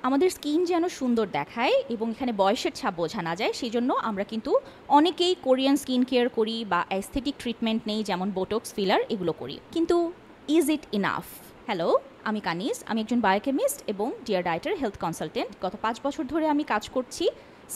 আমাদের স্কিন যেন সুন্দর দেখায় এবং এখানে বয়সের ছাপ বোঝা না যায়, সেজন্য আমরা কিন্তু অনেকেই কোরিয়ান স্কিন কেয়ার করি বা অ্যাস্থেটিক ট্রিটমেন্ট নেই, যেমন বোটক্স, ফিলার এগুলো করি। কিন্তু ইজ ইট ইনাফ? হ্যালো, আমি কানিজ, আমি একজন বায়োকেমিস্ট এবং ডিয়ার ডায়েটের হেলথ কনসালটেন্ট। গত 5 বছর ধরে আমি কাজ করছি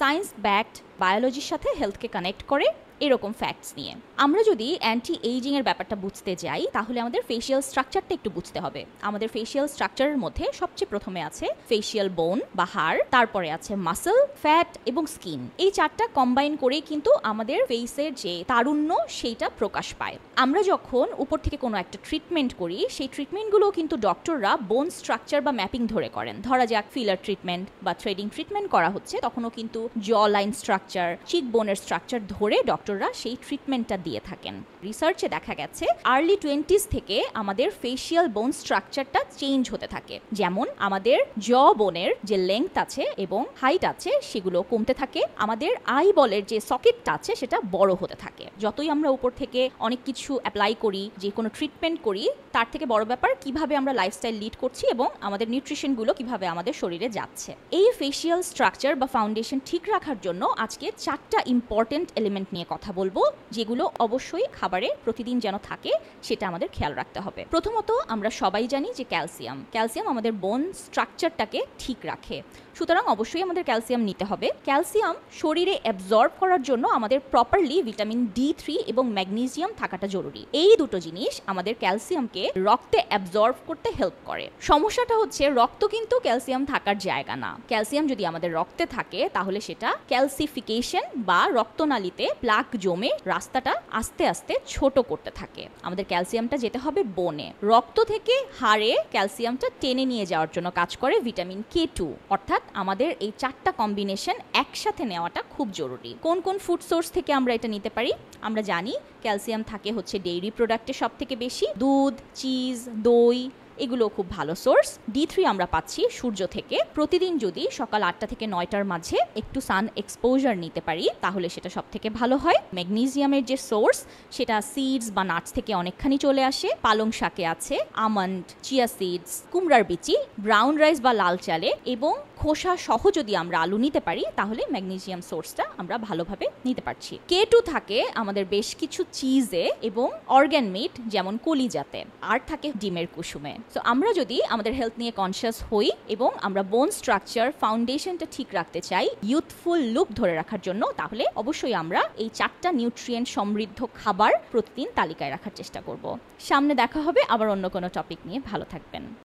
সায়েন্স ব্যাকড বায়োলজির সাথে হেলথকে কানেক্ট করে এরকম ফ্যাক্টস নিয়ে। আমরা যদি অ্যান্টি এইজিংয়ের ব্যাপারটা বুঝতে যাই, তাহলে আমাদের ফেশিয়াল স্ট্রাকচারটা একটু বুঝতে হবে। আমাদের ফেশিয়াল স্ট্রাকচারের মধ্যে সবচেয়ে প্রথমে আছে ফেশিয়াল বোন বা হাড়, তারপরে আছে মাসল, ফ্যাট এবং স্কিন। এই 4টা কম্বাইন করেই কিন্তু আমাদের ফেসের যে তারুণ্য সেইটা প্রকাশ পায়। আমরা যখন উপর থেকে কোনো একটা ট্রিটমেন্ট করি, সেই ট্রিটমেন্টগুলো কিন্তু ডক্টররা বোন স্ট্রাকচার বা ম্যাপিং ধরে করেন। ধরা যাক ফিলার ট্রিটমেন্ট বা থ্রেডিং ট্রিটমেন্ট করা হচ্ছে, তখনও কিন্তু জ লাইন স্ট্রাকচার, চিক বোনের স্ট্রাকচার ধরে ডক্টররা সেই ট্রিটমেন্টটা দিয়ে থাকেন। রিসার্চে দেখা গেছে আর্লি 20s থেকে আমাদের ফেশিয়াল বোন স্ট্রাকচারটা চেঞ্জ হতে থাকে। যেমন আমাদের জ বোনের যে লেংথ আছে এবং হাইট আছে সেগুলো কমতে থাকে, আমাদের আই বলের যে সকেটটা আছে সেটা বড় হতে থাকে। যতই আমরা উপর থেকে অনেক কিছু অ্যাপ্লাই করি, যে কোনো ট্রিটমেন্ট করি, তার থেকে বড় ব্যাপার কিভাবে আমরা লাইফস্টাইল লিড করছি এবং আমাদের নিউট্রিশনগুলো কিভাবে আমাদের শরীরে যাচ্ছে। এই ফেশিয়াল স্ট্রাকচার বা ফাউন্ডেশন ঠিক রাখার জন্য আজকে 4টা ইম্পর্টেন্ট এলিমেন্ট নিয়ে কথা বলবো, যেগুলো অবশ্যই খাবারে প্রতিদিন যেন থাকে সেটা আমাদের খেয়াল রাখতে হবে। প্রথমত, আমরা সবাই জানি যে ক্যালসিয়াম আমাদের বোন স্ট্রাকচারটাকে ঠিক রাখে, সুতরাং অবশ্যই আমাদের ক্যালসিয়াম নিতে হবে। ক্যালসিয়াম শরীরে অ্যাবজর্ব করার জন্য আমাদের প্রপারলি ভিটামিন D3 এবং ম্যাগনেসিয়াম থাকাটা জরুরি। এই দুটো জিনিস আমাদের ক্যালসিয়ামকে রক্তে অ্যাবজর্ব করতে হেল্প করে। সমস্যাটা হচ্ছে রক্ত কিন্তু ক্যালসিয়াম থাকার জায়গা না। ক্যালসিয়াম যদি আমাদের রক্তে থাকে তাহলে সেটা ক্যালসিফিকেশন বা রক্তনালীতে প্লাক জমে রাস্তাটা আস্তে আস্তে ছোট করতে থাকে। আমাদের ক্যালসিয়ামটা যেতে হবে বোনে। রক্ত থেকে হাড়ে ক্যালসিয়ামটা টেনে নিয়ে যাওয়ার জন্য কাজ করে ভিটামিন K2। অর্থাৎ আমাদের এই 4টা কম্বিনেশন একসাথে নেওয়াটা খুব জরুরি। কোন কোন ফুড সোর্স থেকে আমরা এটা নিতে পারি? আমরা জানি ক্যালসিয়াম থাকে হচ্ছে ডেইরি প্রোডাক্টে সব থেকে বেশি। দুধ, চিজ, দই এগুলো খুব ভালো সোর্স। D3 আমরা পাচ্ছি সূর্য থেকে। প্রতিদিন যদি সকাল 8টা থেকে 9টার মাঝে একটু সান এক্সপোজার নিতে পারি তাহলে সেটা সব থেকে ভালো হয়। ম্যাগনেসিয়ামের যে সোর্স সেটা সিডস বা নাটস থেকে অনেকখানি চলে আসে। পালং শাকে আছে, আমন্ড, চিয়া সিডস, কুমড়ার বিচি, ব্রাউন রাইস বা লাল চালে এবং খোসা সহ যদি আমরা আলু নিতে পারি তাহলে ম্যাগনেসিয়াম সোর্সটা আমরা ভালোভাবে নিতে পারছি। K2 থাকে আমাদের বেশ কিছু চিজে এবং অর্গান মিট যেমন কলিজাতে, আর থাকে ডিমের কুসুমে। সো আমরা যদি আমাদের হেলথ নিয়ে কনসিয়াস হই এবং আমরা বোন স্ট্রাকচার ফাউন্ডেশনটা ঠিক রাখতে চাই ইউথফুল লুক ধরে রাখার জন্য, তাহলে অবশ্যই আমরা এই 4টা নিউট্রিয়েন্ট সমৃদ্ধ খাবার প্রতিদিন তালিকায় রাখার চেষ্টা করব। সামনে দেখা হবে আবার অন্য কোনো টপিক নিয়ে। ভালো থাকবেন।